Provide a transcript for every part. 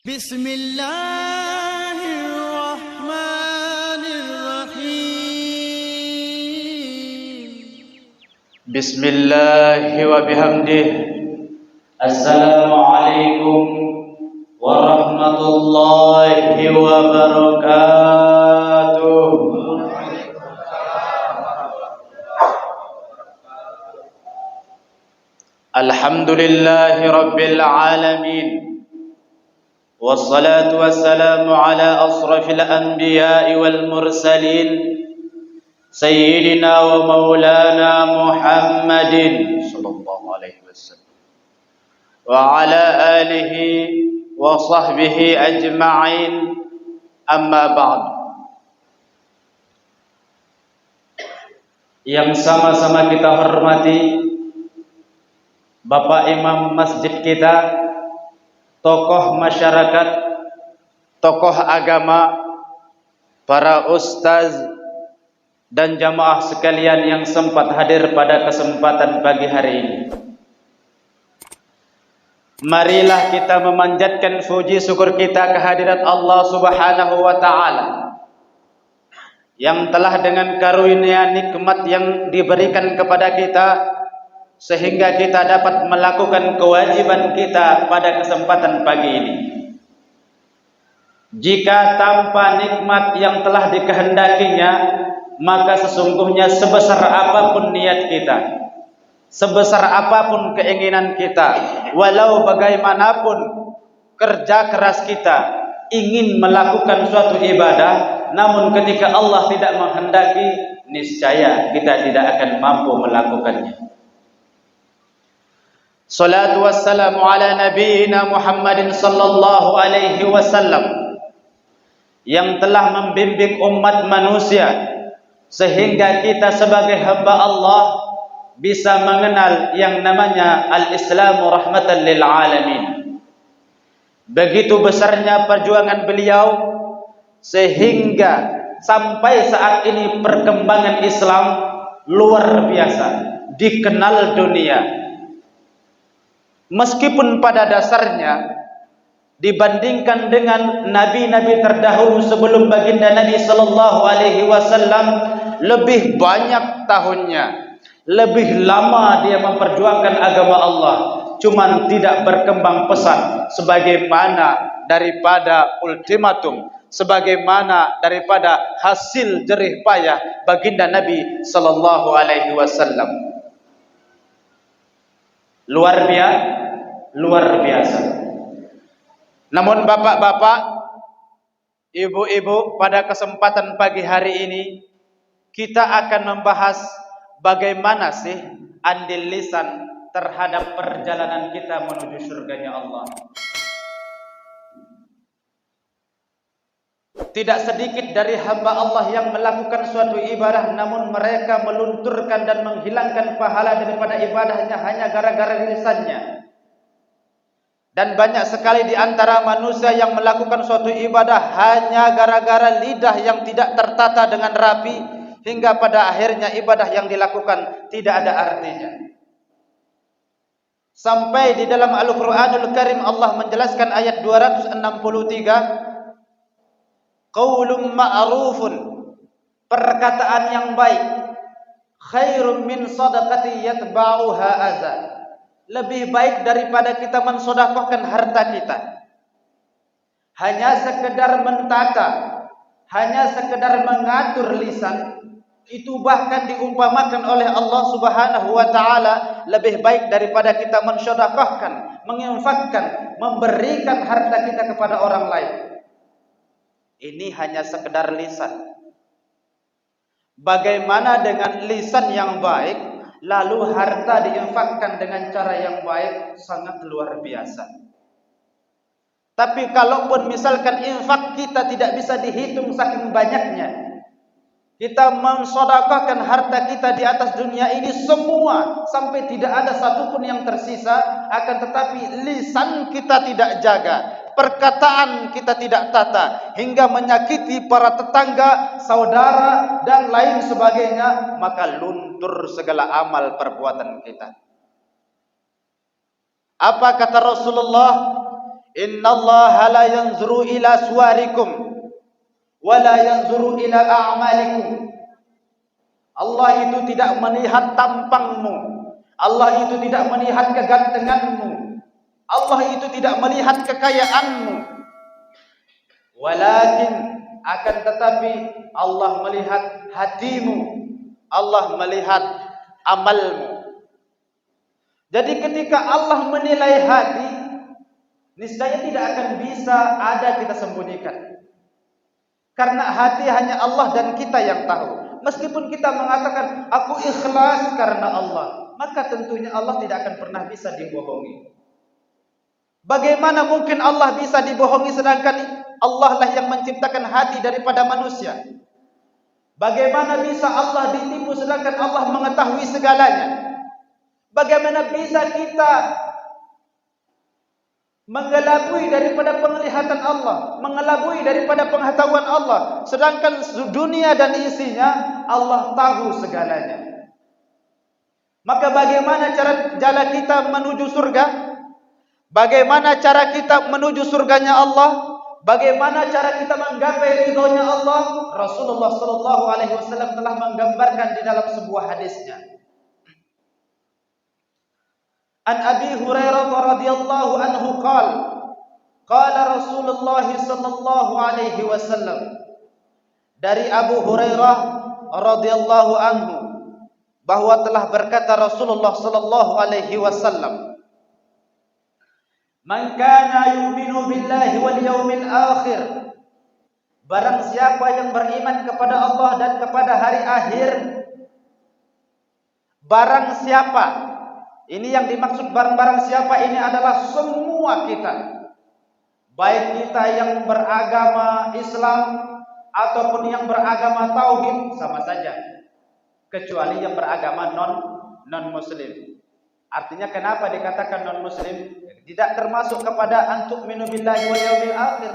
Bismillahirrahmanirrahim. Bismillahi wa bihamdih. Assalamualaikum warahmatullahi wabarakatuh. Alhamdulillahi rabbil alamin. Wassalatu wassalamu ala asrafil anbiya'i wal mursalin Sayyidina wa maulana Muhammadin sallallahu alaihi wasallam wa ala alihi wa sahbihi ajma'in, amma ba'd. Yang sama-sama kita hormati Bapak Imam Masjid kita, tokoh masyarakat, tokoh agama, para ustaz dan jamaah sekalian yang sempat hadir pada kesempatan pagi hari ini. Marilah kita memanjatkan puji syukur kita kehadirat Allah Subhanahu wa taala yang telah dengan karunia nikmat yang diberikan kepada kita sehingga kita dapat melakukan kewajiban kita pada kesempatan pagi ini. Jika tanpa nikmat yang telah dikehendakinya, maka sesungguhnya sebesar apapun niat kita, sebesar apapun keinginan kita, walau bagaimanapun kerja keras kita ingin melakukan suatu ibadah, namun ketika Allah tidak menghendaki, niscaya kita tidak akan mampu melakukannya. Salatu wassalamu ala nabiyyina Muhammadin sallallahu alaihi wasallam yang telah membimbing umat manusia sehingga kita sebagai hamba Allah bisa mengenal yang namanya al-Islamu rahmatan lil alamin. Begitu besarnya perjuangan beliau sehingga sampai saat ini perkembangan Islam luar biasa dikenal dunia. Meskipun pada dasarnya dibandingkan dengan nabi-nabi terdahulu sebelum baginda Nabi sallallahu alaihi wasallam lebih banyak tahunnya, lebih lama dia memperjuangkan agama Allah, cuman tidak berkembang pesat sebagaimana daripada ultimatum, sebagaimana daripada hasil jerih payah baginda Nabi sallallahu alaihi wasallam. Luar biasa. Namun bapak-bapak, ibu-ibu, pada kesempatan pagi hari ini kita akan membahas bagaimana sih andil lisan terhadap perjalanan kita menuju surganya Allah. Tidak sedikit dari hamba Allah yang melakukan suatu ibadah namun mereka melunturkan dan menghilangkan pahala daripada ibadahnya hanya gara-gara lisannya. Dan banyak sekali di antara manusia yang melakukan suatu ibadah hanya gara-gara lidah yang tidak tertata dengan rapi, hingga pada akhirnya ibadah yang dilakukan tidak ada artinya. Sampai di dalam Al-Quranul Karim Allah menjelaskan ayat 263, qaulun ma'rufun, perkataan yang baik, khairum min sadaqati yatba'uha adza, lebih baik daripada kita mensedekahkan harta kita. Hanya sekedar mentata, hanya sekedar mengatur lisan, itu bahkan diumpamakan oleh Allah Subhanahu wa taala lebih baik daripada kita mensedekahkan, menginfakkan, memberikan harta kita kepada orang lain. Ini hanya sekedar lisan. Bagaimana dengan lisan yang baik, lalu harta diinfakkan dengan cara yang baik, sangat luar biasa. Tapi kalaupun misalkan infak kita tidak bisa dihitung saking banyaknya, kita mensedekahkan harta kita di atas dunia ini semua sampai tidak ada satupun yang tersisa, akan tetapi lisan kita tidak jaga, perkataan kita tidak tata, hingga menyakiti para tetangga, saudara, dan lain sebagainya, maka luntur segala amal perbuatan kita. Apa kata Rasulullah? Innallaha la yanzuru ila suwarikum wa la yanzuru ila a'malikum. Allah itu tidak melihat tampangmu, Allah itu tidak melihat kegantenganmu, Allah itu tidak melihat kekayaanmu. Walakin akan tetapi Allah melihat hatimu, Allah melihat amalmu. Jadi ketika Allah menilai hati, niscaya tidak akan bisa ada kita sembunyikan. Karena hati hanya Allah dan kita yang tahu. Meskipun kita mengatakan aku ikhlas karena Allah, maka tentunya Allah tidak akan pernah bisa dibohongi. Bagaimana mungkin Allah bisa dibohongi sedangkan Allah lah yang menciptakan hati daripada manusia? Bagaimana bisa Allah ditipu sedangkan Allah mengetahui segalanya? Bagaimana bisa kita mengelabui daripada penglihatan Allah, mengelabui daripada pengetahuan Allah, sedangkan dunia dan isinya Allah tahu segalanya? Maka bagaimana cara jalan kita menuju surga? Bagaimana cara kita menuju surganya Allah? Bagaimana cara kita menggapai ridhonya Allah? Rasulullah sallallahu alaihi wasallam telah menggambarkan di dalam sebuah hadisnya. An Abi Hurairah radhiyallahu anhu qala Rasulullah sallallahu alaihi wasallam, dari Abu Hurairah radhiyallahu anhu bahwa telah berkata Rasulullah sallallahu alaihi wasallam, man kana yu'minu billahi wal yawmil akhir, barang siapa yang beriman kepada Allah dan kepada hari akhir, barang siapa, ini yang dimaksud barang-barang siapa ini adalah semua kita, baik kita yang beragama Islam ataupun yang beragama tauhid, sama saja, kecuali yang beragama non-muslim. Artinya kenapa dikatakan non-muslim? Tidak termasuk kepada antu'minu billahi wal yawmil akhir,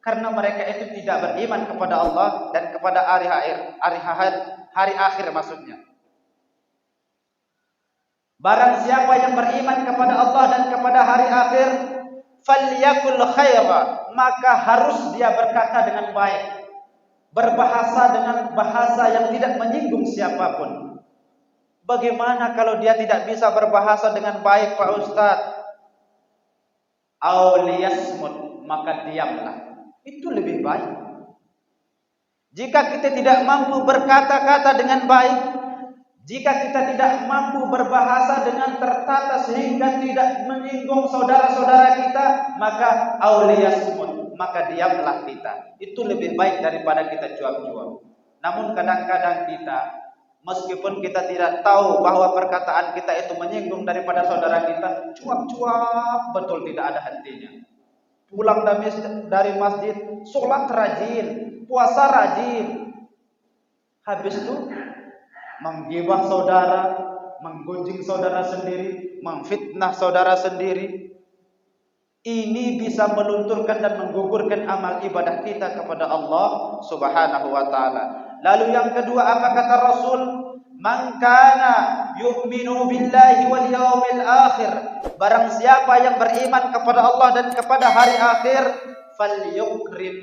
karena mereka itu tidak beriman kepada Allah dan kepada hari akhir maksudnya. Barang siapa yang beriman kepada Allah dan kepada hari akhir, falyakul khaira, maka harus dia berkata dengan baik, berbahasa dengan bahasa yang tidak menyinggung siapapun. Bagaimana kalau dia tidak bisa berbahasa dengan baik, Pak Ustadz? Auliyasmut, maka diamlah. Itu lebih baik. Jika kita tidak mampu berkata-kata dengan baik, jika kita tidak mampu berbahasa dengan tertata sehingga tidak menyinggung saudara-saudara kita, maka auliyasmut, maka diamlah kita. Itu lebih baik daripada kita cuap-cuap. Namun kadang-kadang kita, meskipun kita tidak tahu bahwa perkataan kita itu menyinggung daripada saudara kita, cuap-cuap betul tidak ada hentinya. Pulang dari masjid, sholat rajin, puasa rajin, habis itu menggibah saudara, menggunjing saudara sendiri, memfitnah saudara sendiri. Ini bisa melunturkan dan menggugurkan amal ibadah kita kepada Allah Subhanahu wa taala. Lalu yang kedua, apa kata Rasul? Man kana yu'minu billahi wal yawmil akhir, barang siapa yang beriman kepada Allah dan kepada hari akhir, falyukrim,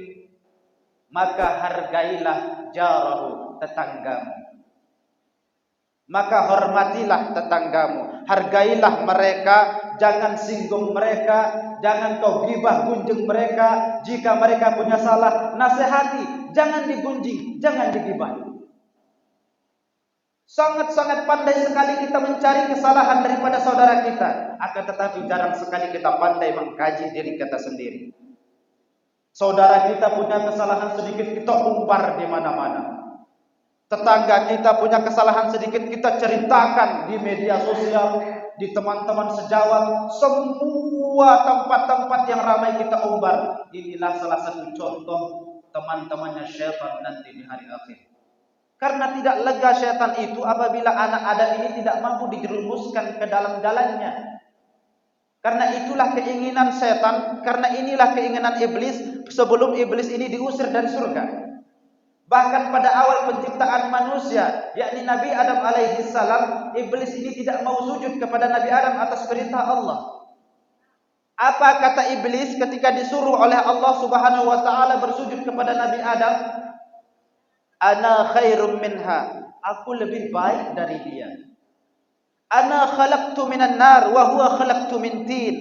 maka hargailah jarahu, tetanggamu. Maka hormatilah tetanggamu, hargailah mereka, jangan singgung mereka, jangan kau gibah gunjing mereka. Jika mereka punya salah, nasihati, jangan digunjing, jangan digibah. Sangat-sangat pandai sekali kita mencari kesalahan daripada saudara kita, akan tetapi jarang sekali kita pandai mengkaji diri kita sendiri. Saudara kita punya kesalahan sedikit, kita umbar di mana-mana. Tetangga kita punya kesalahan sedikit, kita ceritakan di media sosial, di teman-teman sejawat, semua tempat-tempat yang ramai kita umbar. Inilah salah satu contoh teman-temannya syaitan nanti di hari akhir. Karena tidak lega syaitan itu apabila anak Adam ini tidak mampu dijerumuskan ke dalam jalannya. Karena itulah keinginan syaitan, karena inilah keinginan iblis sebelum iblis ini diusir dari surga. Bahkan pada awal penciptaan manusia, yakni Nabi Adam alaihissalam, iblis ini tidak mau sujud kepada Nabi Adam atas perintah Allah. Apa kata iblis ketika disuruh oleh Allah Subhanahu wa taala bersujud kepada Nabi Adam? Ana khairum minha. Aku lebih baik dari dia. Ana khalaqtu minan nar wa huwa khalaqtu min tin.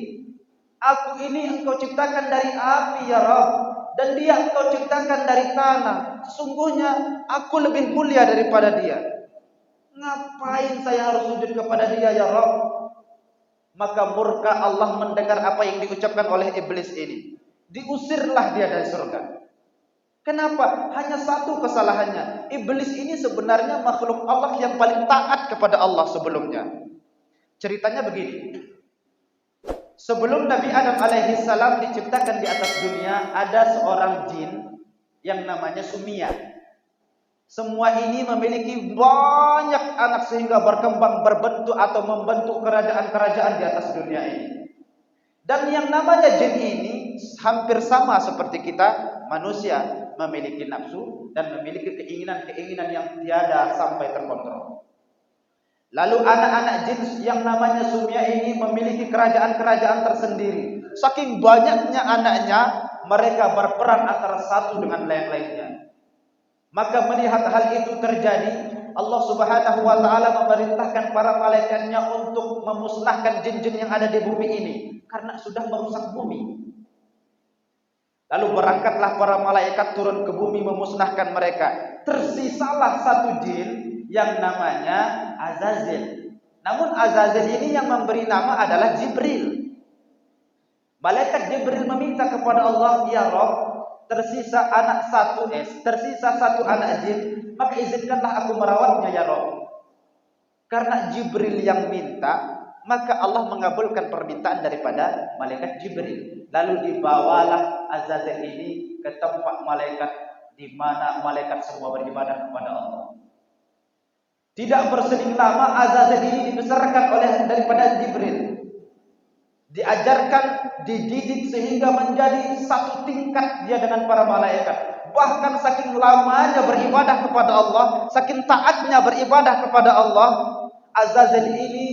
Aku ini engkau ciptakan dari api ya Rabb, dan dia engkau ciptakan dari tanah. Sesungguhnya aku lebih mulia daripada dia. Ngapain saya harus sujud kepada dia ya Rabb? Maka murka Allah mendengar apa yang diucapkan oleh iblis ini. Diusirlah dia dari surga. Kenapa? Hanya satu kesalahannya. Iblis ini sebenarnya makhluk Allah yang paling taat kepada Allah sebelumnya. Ceritanya begini. Sebelum Nabi Adam alaihi salam diciptakan di atas dunia, ada seorang jin yang namanya Sumia. Semua ini memiliki banyak anak sehingga berkembang berbentuk atau membentuk kerajaan-kerajaan di atas dunia ini. Dan yang namanya jin ini hampir sama seperti kita manusia, memiliki nafsu dan memiliki keinginan-keinginan yang tiada sampai terkontrol. Lalu anak-anak jin yang namanya Sumia ini memiliki kerajaan-kerajaan tersendiri. Saking banyaknya anaknya, mereka berperang antara satu dengan lain-lainnya. Maka melihat hal itu terjadi, Allah Subhanahu wa taala memerintahkan para malaikatnya untuk memusnahkan jin-jin yang ada di bumi ini karena sudah merusak bumi. Lalu berangkatlah para malaikat turun ke bumi memusnahkan mereka. Tersisalah satu jin yang namanya Azazil. Namun Azazil ini yang memberi nama adalah Jibril. Malaikat Jibril meminta kepada Allah, ya Rabb, tersisa satu anak jin, maka izinkanlah aku merawatnya ya Rabb. Karena Jibril yang minta, maka Allah mengabulkan permintaan daripada malaikat Jibril. Lalu dibawalah Azazil ini ke tempat malaikat di mana malaikat semua beribadah kepada Allah. Tidak berselang lama Azazil ini dibesarkan daripada Jibril. Diajarkan, dididik sehingga menjadi satu tingkat dia dengan para malaikat. Bahkan saking lamanya beribadah kepada Allah, saking taatnya beribadah kepada Allah, Azazil ini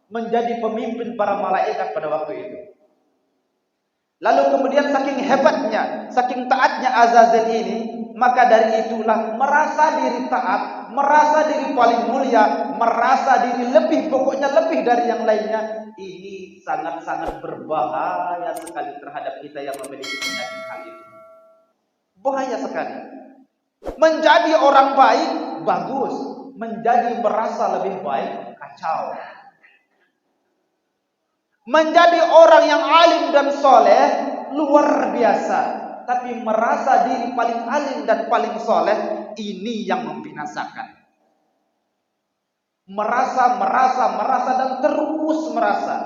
menjadi pemimpin para malaikat pada waktu itu. Lalu kemudian saking hebatnya, saking taatnya Azazil ini, maka dari itulah merasa diri taat, merasa diri paling mulia, merasa diri lebih, pokoknya lebih dari yang lainnya. Ini sangat-sangat berbahaya sekali terhadap kita yang memiliki penyakit hal itu. Bahaya sekali. Menjadi orang baik, bagus. Menjadi merasa lebih baik, kacau. Menjadi orang yang alim dan soleh, luar biasa. Tapi merasa diri paling alim dan paling soleh, ini yang membinasakan. Merasa dan terus merasa.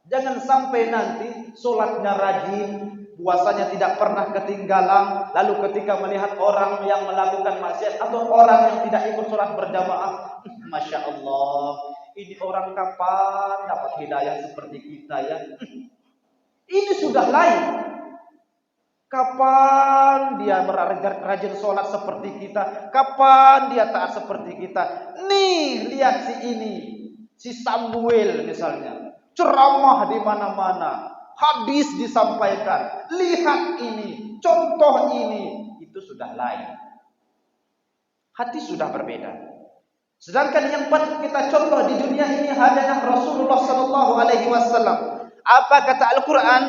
Jangan sampai nanti sholatnya rajin, puasanya tidak pernah ketinggalan, lalu ketika melihat orang yang melakukan maksiat atau orang yang tidak ikut sholat berjamaah, Masya Allah, ini orang kapan dapat hidayah seperti kita ya? Ini sudah lain. Kapan dia rajin sholat seperti kita? Kapan dia taat seperti kita? Nih, lihat si ini. Si Samuel misalnya. Ceramah di mana-mana. Hadis disampaikan. Lihat ini. Contoh ini. Itu sudah lain. Hati sudah berbeda. Sedangkan yang patut kita contoh di dunia ini adalah Rasulullah SAW. Apa kata Al-Quran?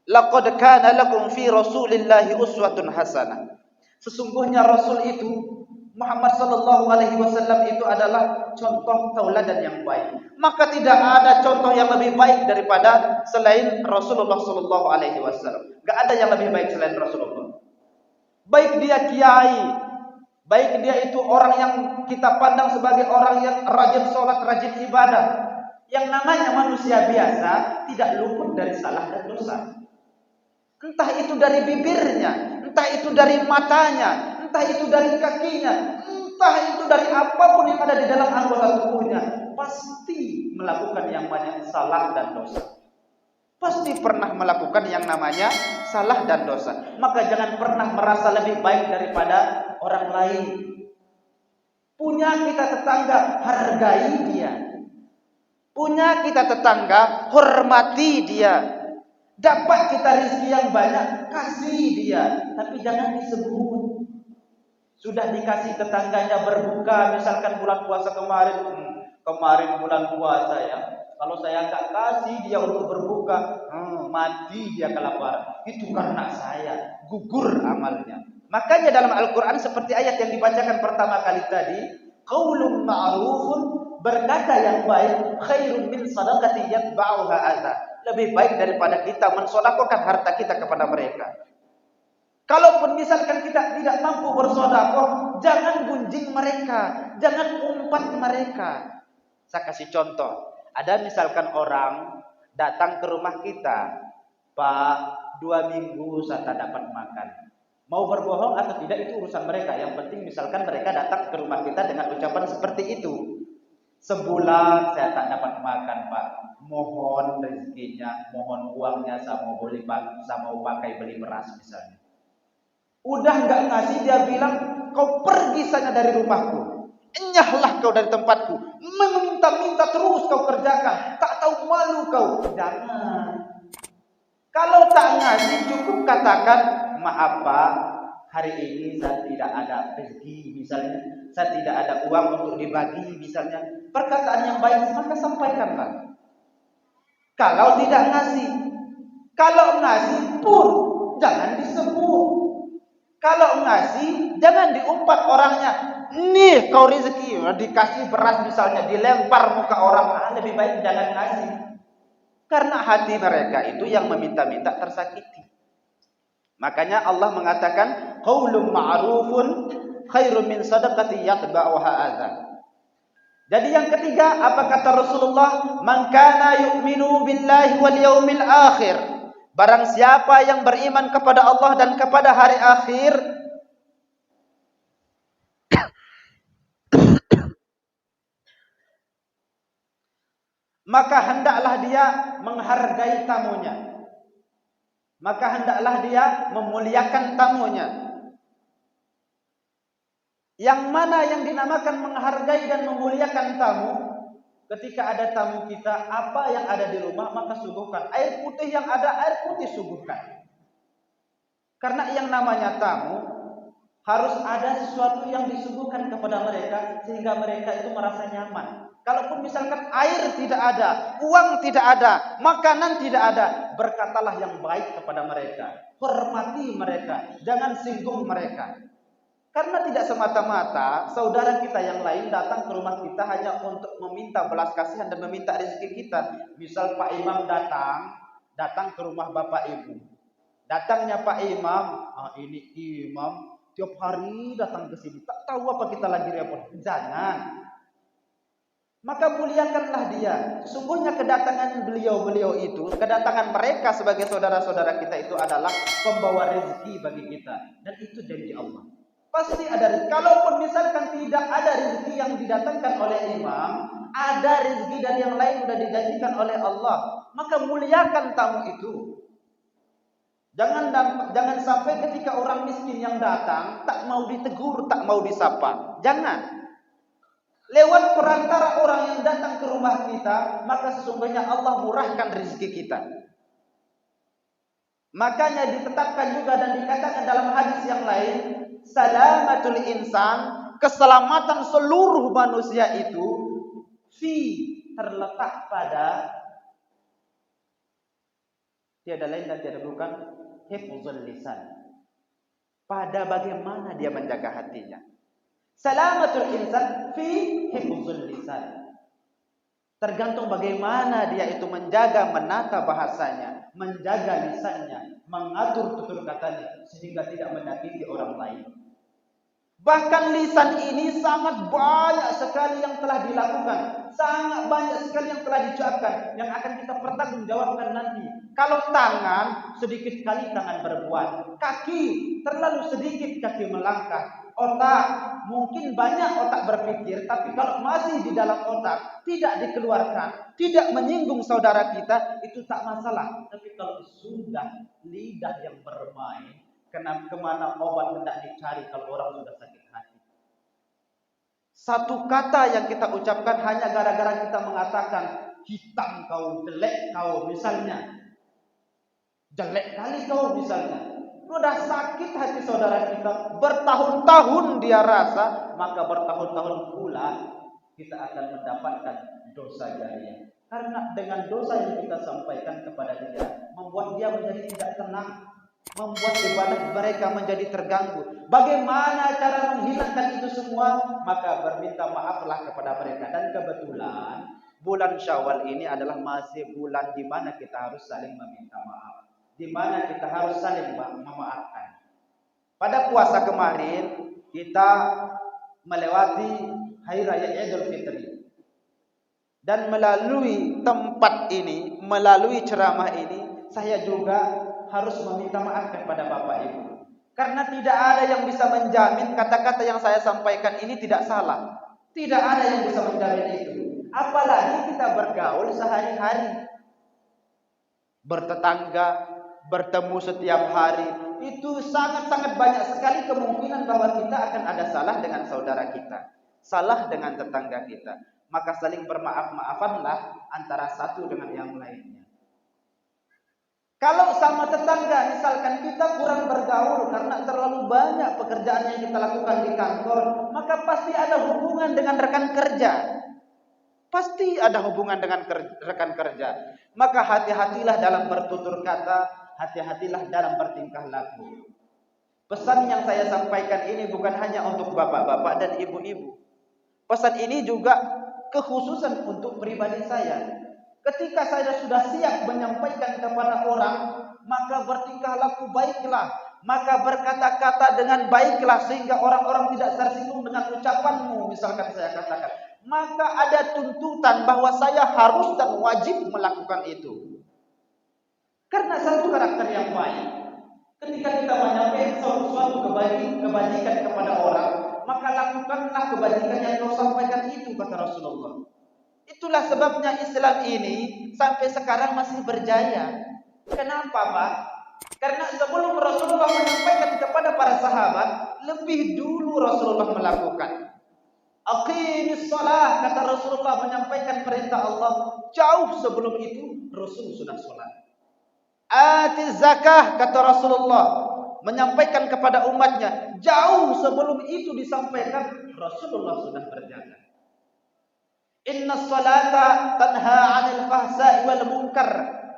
Laqad kana lakum fi Rasulillahi uswatun hasanah. Sesungguhnya Rasul itu Muhammad sallallahu alaihi wasallam itu adalah contoh tauladan yang baik. Maka tidak ada contoh yang lebih baik daripada selain Rasulullah sallallahu alaihi wasallam. Enggak ada yang lebih baik selain Rasulullah. Baik dia kiai, baik dia itu orang yang kita pandang sebagai orang yang rajin sholat, rajin ibadah. Yang namanya manusia biasa tidak luput dari salah dan dosa. Entah itu dari bibirnya, entah itu dari matanya, entah itu dari kakinya, entah itu dari apapun yang ada di dalam anggota tubuhnya, pasti melakukan yang namanya salah dan dosa. Pasti pernah melakukan yang namanya salah dan dosa. Maka jangan pernah merasa lebih baik daripada orang lain. Punya kita tetangga, hargai dia. Punya kita tetangga, hormati dia. Dapat kita rezeki yang banyak, kasih dia, tapi jangan disebut. Sudah dikasih tetangganya berbuka, misalkan bulan puasa kemarin, kemarin bulan puasa ya. Kalau saya nggak kasih dia untuk berbuka, mati dia kelaparan. Itu karena saya, gugur amalnya. Makanya dalam Al-Quran seperti ayat yang dibacakan pertama kali tadi, qaulun ma'rufun, berkata yang baik, khairun min sadaqati yatba'uha adza. Lebih baik daripada kita mensedekahkan harta kita kepada mereka. Kalaupun misalkan kita tidak mampu bersedekah, jangan gunjing mereka, jangan umpat mereka. Saya kasih contoh. Ada misalkan orang datang ke rumah kita, Pak, 2 minggu saya tak dapat makan. Mau berbohong atau tidak itu urusan mereka. Yang penting misalkan mereka datang ke rumah kita dengan ucapan seperti itu. Sebulan saya tak dapat makan, Pak. Mohon rezekinya, mohon uangnya, saya mau pakai beli beras misalnya. Udah nggak ngasih, dia bilang, kau pergi saja dari rumahku. Enyahlah kau dari tempatku. Meminta-minta terus kau kerjakan. Tak tahu malu kau. Jangan. Kalau tak ngasih cukup katakan, maaf Pak, hari ini saya tidak ada rezeki misalnya. Saya tidak ada uang untuk dibagi misalnya. Perkataan yang baik maka sampaikanlah. Kalau tidak ngasih. Kalau ngasih pun jangan disebut. Kalau ngasih jangan diumpat orangnya. Nih kau rezeki, dikasih beras misalnya, dilempar muka orang. Lebih baik jangan ngasih. Karena hati mereka itu yang meminta-minta tersakiti. Makanya Allah mengatakan qaulun ma'rufun khairun min sadaqati yatba'uha adza. Jadi yang ketiga, apa kata Rasulullah? Man kana yu'minu billahi wal yaumil akhir. Barang siapa yang beriman kepada Allah dan kepada hari akhir, maka hendaklah dia menghargai tamunya. Maka hendaklah dia memuliakan tamunya. Yang mana yang dinamakan menghargai dan memuliakan tamu? Ketika ada tamu kita, apa yang ada di rumah maka suguhkan. Air putih yang ada, air putih suguhkan. Karena yang namanya tamu harus ada sesuatu yang disuguhkan kepada mereka sehingga mereka itu merasa nyaman. Kalaupun misalkan air tidak ada, uang tidak ada, makanan tidak ada, berkatalah yang baik kepada mereka. Hormati mereka, jangan singgung mereka. Karena tidak semata-mata saudara kita yang lain datang ke rumah kita hanya untuk meminta belas kasihan dan meminta rezeki kita. Misal Pak Imam datang ke rumah Bapak Ibu. Datangnya Pak Imam, ini imam tiap hari datang ke sini. Tak tahu apa kita lagi repot. Jangan. Maka muliakanlah dia. Sesungguhnya kedatangan beliau-beliau itu, kedatangan mereka sebagai saudara-saudara kita itu adalah pembawa rezeki bagi kita. Dan itu janji Allah. Pasti ada rezeki. Kalaupun misalkan tidak ada rezeki yang didatangkan oleh imam, ada rezeki dari yang lain sudah dijanjikan oleh Allah. Maka muliakan tamu itu. Jangan sampai ketika orang miskin yang datang tak mau ditegur, tak mau disapa. Jangan. Lewat perantara orang yang datang ke rumah kita, maka sesungguhnya Allah murahkan rezeki kita. Makanya ditetapkan juga dan dikatakan dalam hadis yang lain, salamatul insan, keselamatan seluruh manusia itu terletak pada tiada lain dan tiada bukan hifzul lisan. Pada bagaimana dia menjaga hatinya. Salamatul insan fi hifzul lisan. Tergantung bagaimana dia itu menjaga, menata bahasanya, menjaga lisannya, mengatur tutur katanya sehingga tidak menyakiti orang lain. Bahkan lisan ini sangat banyak sekali yang telah dilakukan, sangat banyak sekali yang telah diucapkan yang akan kita pertanggungjawabkan nanti. Kalau tangan, sedikit kali tangan berbuat. Kaki, terlalu sedikit kaki melangkah. Otak, mungkin banyak otak berpikir, tapi kalau masih di dalam otak, tidak dikeluarkan, tidak menyinggung saudara kita, itu tak masalah. Tapi kalau sudah lidah yang bermain, kemana obat hendak dicari kalau orang sudah sakit hati. Satu kata yang kita ucapkan hanya gara-gara kita mengatakan, hitam kau, jelek kau misalnya. Jelek kali kau misalnya. Sudah sakit hati saudara kita, bertahun-tahun dia rasa, maka bertahun-tahun pula kita akan mendapatkan dosa jariah. Karena dengan dosa yang kita sampaikan kepada dia, membuat dia menjadi tidak tenang, membuat ibadah mereka menjadi terganggu. Bagaimana cara menghilangkan itu semua? Maka berminta maaflah kepada mereka. Dan kebetulan bulan Syawal ini adalah masih bulan di mana kita harus saling meminta maaf, di mana kita harus saling memaafkan. Pada puasa kemarin kita melewati Hari Raya Idul Fitri. Dan melalui tempat ini, melalui ceramah ini, saya juga harus meminta maaf kepada Bapak Ibu. Karena tidak ada yang bisa menjamin kata-kata yang saya sampaikan ini tidak salah. Tidak ada yang bisa menjamin itu. Apalagi kita bergaul sehari-hari. Bertetangga, bertemu setiap hari. Itu sangat-sangat banyak sekali kemungkinan bahwa kita akan ada salah dengan saudara kita. Salah dengan tetangga kita. Maka saling bermaaf-maafanlah antara satu dengan yang lainnya. Kalau sama tetangga, misalkan kita kurang bergaul karena terlalu banyak pekerjaan yang kita lakukan di kantor, maka pasti ada hubungan dengan rekan kerja. Pasti ada hubungan dengan rekan kerja. Maka hati-hatilah dalam bertutur kata, hati-hatilah dalam bertingkah laku. Pesan yang saya sampaikan ini bukan hanya untuk bapak-bapak dan ibu-ibu. Pesan ini juga kekhususan untuk pribadi saya. Ketika saya sudah siap menyampaikan kepada orang, maka bertingkah laku baiklah, maka berkata-kata dengan baiklah sehingga orang-orang tidak tersinggung dengan ucapanmu, misalkan saya katakan. Maka ada tuntutan bahwa saya harus dan wajib melakukan itu. Karena satu karakter yang baik, ketika kita menyampaikan suatu kebajikan kepada orang, maka lakukanlah kebajikan yang kau sampaikan itu, kata Rasulullah. Itulah sebabnya Islam ini sampai sekarang masih berjaya. Kenapa, Pak? Karena sebelum Rasulullah menyampaikan kepada para sahabat, lebih dulu Rasulullah melakukan. Aqimis shalah, kata Rasulullah menyampaikan perintah Allah. Jauh sebelum itu Rasul sudah sholat. Atiz zakah, kata Rasulullah menyampaikan kepada umatnya. Jauh sebelum itu disampaikan, Rasulullah sudah berjalan. Inna salata tanha 'anil fahsya'i wal munkar.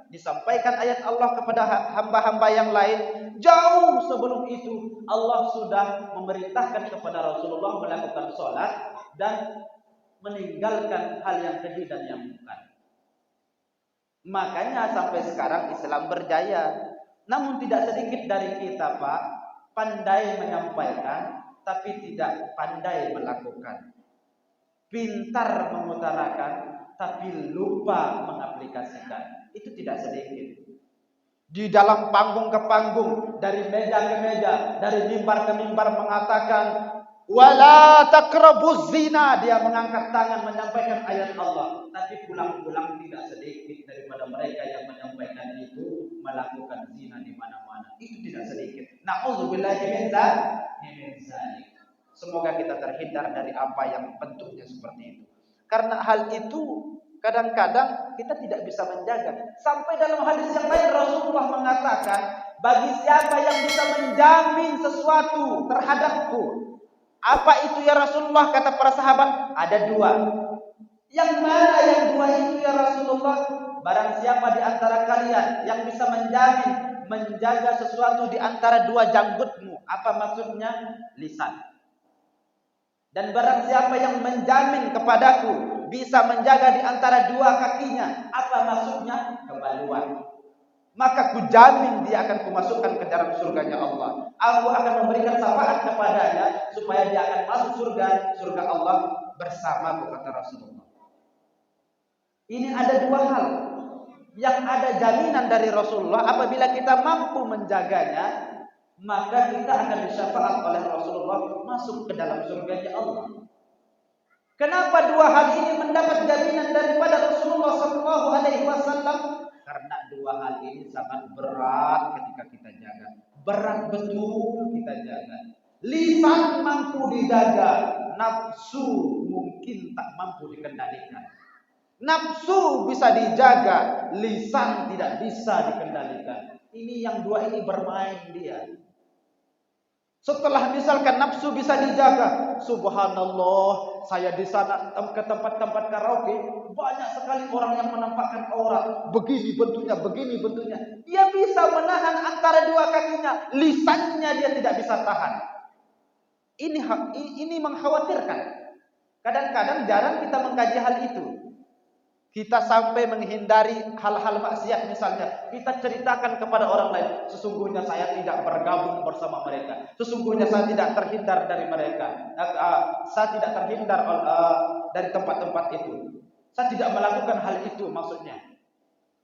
Disampaikan ayat Allah kepada hamba-hamba yang lain. Jauh sebelum itu Allah sudah memerintahkan kepada Rasulullah melakukan salat dan meninggalkan hal yang keji dan yang munkar. Makanya sampai sekarang Islam berjaya. Namun tidak sedikit dari kita, Pak, pandai menyampaikan tapi tidak pandai melakukan. Pintar mengutarakan tapi lupa mengaplikasikan. Itu tidak sedikit. Di dalam panggung ke panggung, dari meja ke meja, dari mimbar ke mimbar mengatakan wala taqrabuz zina, dia mengangkat tangan menyampaikan ayat Allah, tapi pulang-pulang tidak sedikit daripada mereka yang menyampaikan itu melakukan zina di mana-mana. Itu tidak sedikit. Nauzubillahi min dzalik. Semoga kita terhindar dari apa yang bentuknya seperti itu. Karena hal itu kadang-kadang kita tidak bisa menjaga. Sampai dalam hadis yang lain Rasulullah mengatakan, bagi siapa yang bisa menjamin sesuatu terhadapku. Apa itu ya Rasulullah? Kata para sahabat, ada dua. Yang mana yang dua itu ya Rasulullah? Barang siapa di antara kalian yang bisa menjamin, menjaga sesuatu di antara dua janggutmu. Apa maksudnya? Lisan. Dan barang siapa yang menjamin kepadaku bisa menjaga di antara dua kakinya, apa maksudnya? Kemaluan. Maka ku jamin dia akan kumasukkan ke dalam surganya Allah. Aku akan memberikan syafaat kepadanya supaya dia akan masuk surga Allah bersamaku, kata Rasulullah. Ini ada dua hal yang ada jaminan dari Rasulullah. Apabila kita mampu menjaganya, maka kita akan disyafaat oleh Rasulullah masuk ke dalam surganya Allah. Kenapa dua hal ini mendapat jaminan daripada Rasulullah SAW? Karena dua hal ini sangat berat ketika kita jaga. Berat betul kita jaga. Lisan mampu dijaga, nafsu mungkin tak mampu dikendalikan. Nafsu bisa dijaga, lisan tidak bisa dikendalikan. Ini yang dua ini bermain dia. Setelah misalkan nafsu bisa dijaga, subhanallah, saya di sana ke tempat-tempat karaoke, banyak sekali orang yang menampakkan aurat, begini bentuknya. Dia bisa menahan antara dua kakinya, lisannya dia tidak bisa tahan. Ini mengkhawatirkan. Kadang-kadang jarang kita mengkaji hal itu. Kita sampai menghindari hal-hal maksiat misalnya. Kita ceritakan kepada orang lain. Sesungguhnya saya tidak bergabung bersama mereka. Sesungguhnya saya tidak terhindar dari mereka. Saya tidak terhindar dari tempat-tempat itu. Saya tidak melakukan hal itu maksudnya.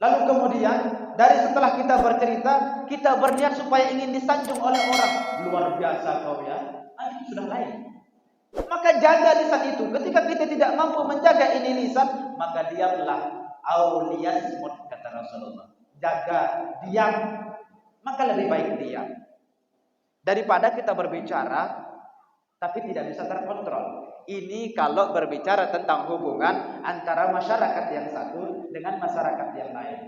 Lalu kemudian dari setelah kita bercerita, kita berniat supaya ingin disanjung oleh orang. Luar biasa kau ya. Itu sudah lain. Maka jaga lisan itu. Ketika kita tidak mampu menjaga ini lisan, maka diamlah. Auliyasmut, kata Rasulullah. Jaga, diam. Maka lebih baik diam. Daripada kita berbicara, tapi tidak bisa terkontrol. Ini kalau berbicara tentang hubungan antara masyarakat yang satu dengan masyarakat yang lain.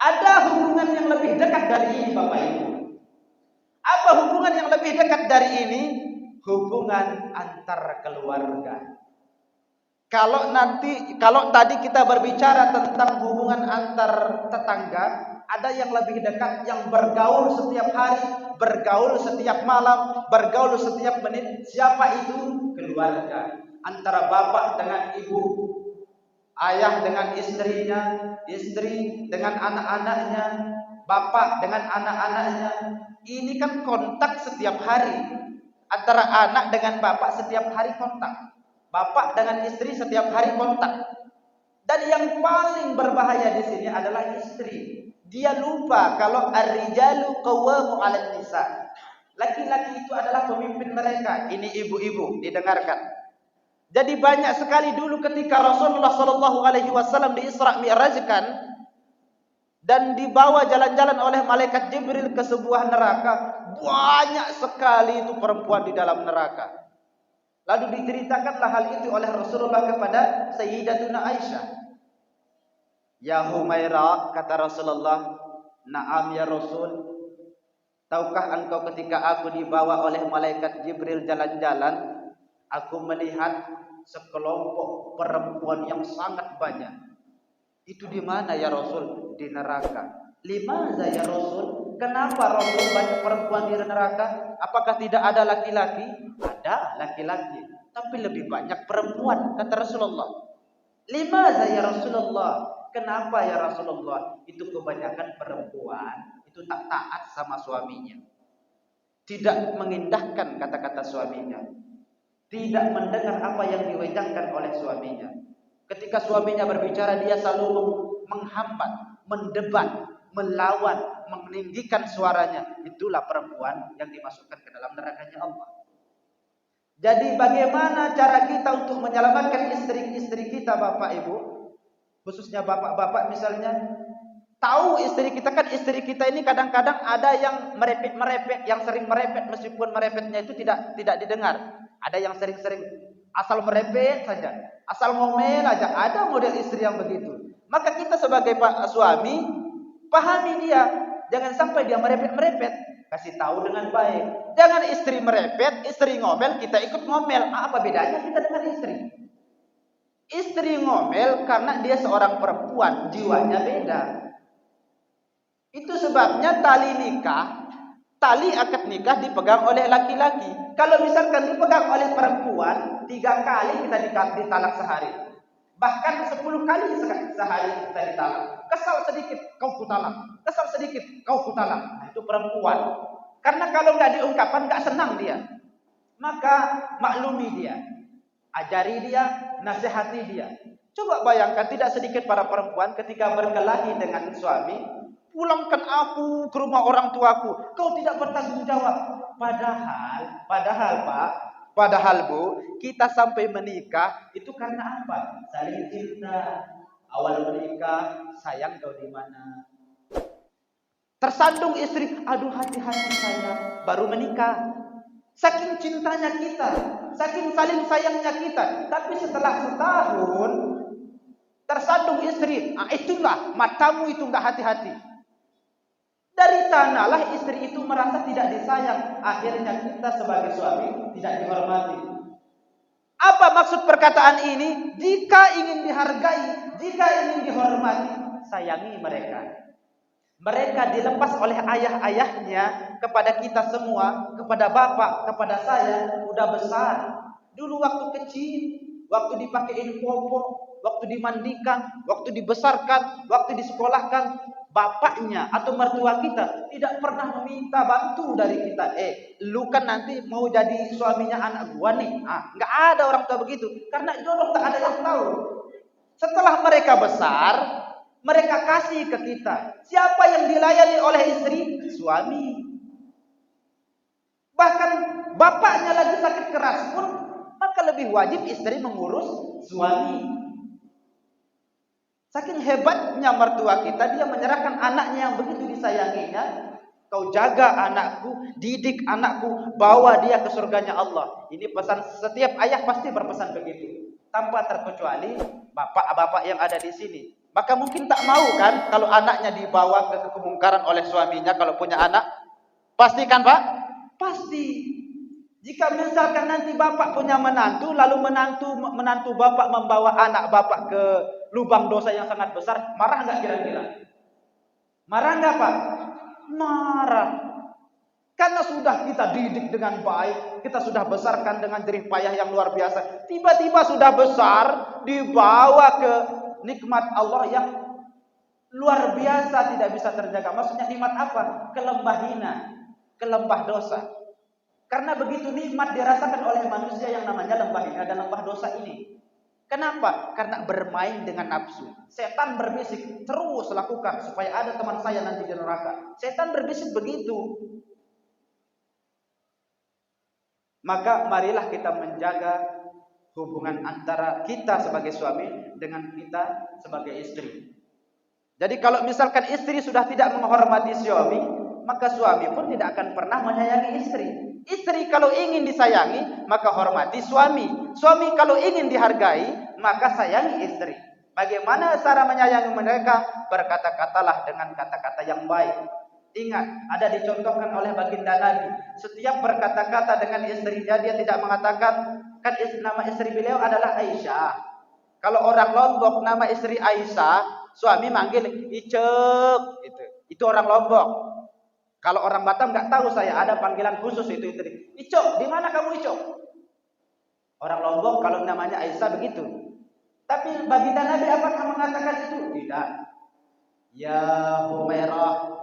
Ada hubungan yang lebih dekat dari ini, Bapak Ibu. Apa hubungan yang lebih dekat dari ini? Hubungan antar keluarga. Kalau tadi kita berbicara tentang hubungan antar tetangga, ada yang lebih dekat, yang bergaul setiap hari, bergaul setiap malam, bergaul setiap menit. Siapa itu? Keluarga. Antara bapak dengan ibu, ayah dengan istrinya, istri dengan anak-anaknya, bapak dengan anak-anaknya. Ini kan kontak setiap hari. Antara anak dengan bapak setiap hari kontak. Bapak dengan istri setiap hari kontak. Dan yang paling berbahaya di sini adalah istri. Dia lupa kalau ar-rijalu qawwamu 'alan nisa. Laki-laki itu adalah pemimpin mereka. Ini ibu-ibu, didengarkan. Jadi banyak sekali dulu ketika Rasulullah SAW di Isra Mi'rajkan dan dibawa jalan-jalan oleh malaikat Jibril ke sebuah neraka, banyak sekali itu perempuan di dalam neraka. Lalu diceritakanlah hal itu oleh Rasulullah kepada Sayyidatuna Aisyah. Ya Humaira, kata Rasulullah, "Na'am ya Rasul. Tahukah engkau ketika aku dibawa oleh malaikat Jibril jalan-jalan, aku melihat sekelompok perempuan yang sangat banyak. Itu di mana ya Rasul? Di neraka. Limaza ya Rasul? Kenapa Rasul banyak perempuan di neraka? Apakah tidak ada laki-laki? Ada laki-laki, tapi lebih banyak perempuan, kata Rasulullah. Limaza ya Rasulullah? Kenapa ya Rasulullah? Itu kebanyakan perempuan itu tak taat sama suaminya. Tidak mengindahkan kata-kata suaminya. Tidak mendengar apa yang diwejangkan oleh suaminya. Ketika suaminya berbicara, dia selalu menghambat, mendebat, melawan, meninggikan suaranya. Itulah perempuan yang dimasukkan ke dalam nerakanya Allah. Jadi bagaimana cara kita untuk menyelamatkan istri-istri kita, Bapak Ibu? Khususnya bapak-bapak misalnya. Tahu istri kita kan, istri kita ini kadang-kadang ada yang merepet-merepet, yang sering merepet meskipun merepetnya itu tidak didengar. Ada yang sering-sering asal merepet saja, asal ngomel aja. Ada model istri yang begitu. Maka kita sebagai suami pahami dia, jangan sampai dia merepet-merepet. Kasih tahu dengan baik. Jangan istri merepet, istri ngomel, kita ikut ngomel. Apa bedanya kita dengan istri? Istri ngomel karena dia seorang perempuan, jiwanya beda. Itu sebabnya tali akad nikah dipegang oleh laki-laki. Kalau misalkan dipegang oleh perempuan, 3 kali kita ditalak sehari. Bahkan 10 kali sehari kita ditalak. Kesal sedikit, kau kutalak. Kesal sedikit, kau kutalak. Nah, itu perempuan. Karena kalau nggak diungkapkan, nggak senang dia. Maka maklumi dia. Ajari dia, nasihati dia. Coba bayangkan, tidak sedikit para perempuan ketika berkelahi dengan suami, pulangkan aku ke rumah orang tuaku. Kau tidak bertanggung jawab. Padahal Bu, kita sampai menikah itu karena apa? Saling cinta. Awal menikah, sayang kau di mana? Tersandung istri, aduh hati-hati saya, baru menikah. Saking cintanya kita, saking saling sayangnya kita. Tapi setelah setahun tersandung istri, itulah matamu itu enggak hati-hati. Dari sanalah istri itu merasa tidak disayang. Akhirnya kita sebagai suami tidak dihormati. Apa maksud perkataan ini? Jika ingin dihargai, jika ingin dihormati, sayangi mereka. Mereka dilepas oleh ayah-ayahnya kepada kita semua, kepada bapak, kepada saya, udah besar. Dulu waktu kecil, waktu dipakein popok, waktu dimandikan, waktu dibesarkan, waktu disekolahkan, bapaknya atau mertua kita tidak pernah meminta bantu dari kita. Lu kan nanti mau jadi suaminya anak gua nih. Nggak ada orang tua begitu, karena jodoh tak ada yang tahu. Setelah mereka besar, mereka kasih ke kita. Siapa yang dilayani oleh istri? Suami. Bahkan bapaknya lagi sakit keras pun, maka lebih wajib istri mengurus suami. Saking hebatnya mertua kita, dia menyerahkan anaknya yang begitu disayanginya. Kau jaga anakku, didik anakku, bawa dia ke surganya Allah. Ini pesan setiap ayah pasti berpesan begitu. Tanpa terkecuali bapak-bapak yang ada di sini. Maka mungkin tak mau kan kalau anaknya dibawa ke kemungkaran oleh suaminya kalau punya anak? Pasti kan Pak? Pasti. Jika misalkan nanti bapak punya menantu, lalu menantu bapak membawa anak bapak ke lubang dosa yang sangat besar, marah nggak kira-kira? Marah nggak Pak? Marah. Karena sudah kita didik dengan baik, kita sudah besarkan dengan jerih payah yang luar biasa. Tiba-tiba sudah besar, dibawa ke nikmat Allah yang luar biasa tidak bisa terjaga. Maksudnya nikmat apa? Ke lembah hina, ke lembah dosa. Karena begitu nikmat dirasakan oleh manusia yang namanya lembah hina dan lembah dosa ini. Kenapa? Karena bermain dengan nafsu. Setan berbisik, terus lakukan supaya ada teman saya nanti di neraka. Setan berbisik begitu. Maka marilah kita menjaga hubungan antara kita sebagai suami dengan kita sebagai istri. Jadi kalau misalkan istri sudah tidak menghormati suami, maka suami pun tidak akan pernah menyayangi istri. Istri kalau ingin disayangi, maka hormati suami. Suami kalau ingin dihargai, maka sayangi istri. Bagaimana cara menyayangi mereka? Berkata-katalah dengan kata-kata yang baik. Ingat, ada dicontohkan oleh baginda Nabi. Setiap berkata-kata dengan istrinya, dia tidak mengatakan, kan nama istri beliau adalah Aisyah. Kalau orang Lombok nama istri Aisyah, suami manggil Icek, itu orang Lombok. Kalau orang Batam nggak tahu saya, ada panggilan khusus itu istri. Icok, di mana kamu Icok? Orang Lombok kalau namanya Aisyah begitu. Tapi baginda Nabi apakah mengatakan itu? Tidak. Ya Humairah,